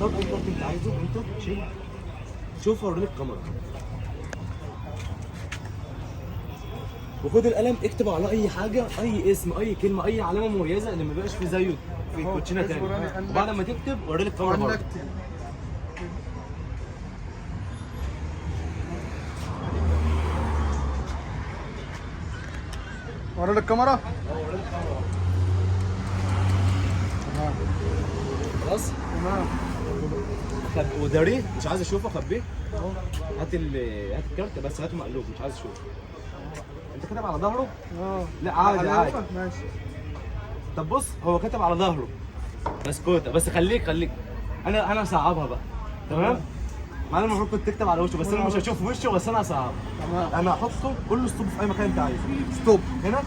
اختار اي كارت انت عايزه انت شيل. شوف اوري لك الكاميرا. وخد القلم اكتب على اي حاجه، اي اسم، اي كلمه، اي علامه مميزه اللي ما بيبقاش في زيه في الكوتشينه تاني. وبعد ما تكتب وري لك الكاميرا برضه. ورا الكاميرا. تمام. خلاص تمام. وداريه مش عايز اشوفه، خبيه. هات هات الكارت بس هاته مقلوب، مش عايز اشوفه. انت كاتب على ظهره؟ لا عادي عادي. ماشي. طب بص هو كاتب على ظهره بسكوته، بس خليك انا هصعبها بقى. تمام؟ مع ان المفروض كنت تكتب على وشه، بس انا مش هشوف وشه، بس انا هصعبها. تمام. انا هحطه، قول له ستوب في اي مكان انت عايزه. ستوب. هنا؟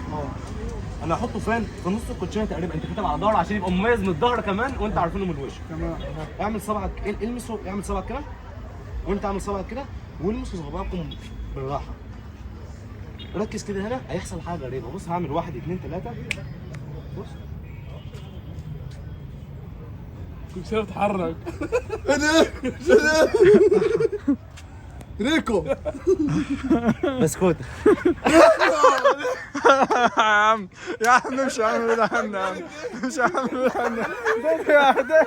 انا هحطه فين؟ في نص الكوتشينه تقريبا. انت كاتب على ظهره عشان يبقى مميز من الظهر كمان وانت عارفينه من الوش. تمام. اعمل صبعك، المسه، اعمل صبعك كده وانت اعمل صبعك كده والمسوا صباعكم بالراحه. ركز كده، هنا هيحصل حاجه غريبه. بص هعمل 1 2 3. بص كنت شايف اتحرك. ايه ده؟ ريكو. بسكوته. يا عم مش هعمل ده يا عم. مش هعمل ده.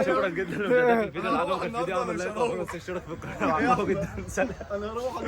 شكرا جدا لمشاهدتك الفيديو. لو عجبك الفيديو اعمل لايك واشترك في القناه. عجبك جدا. سلام. انا هروح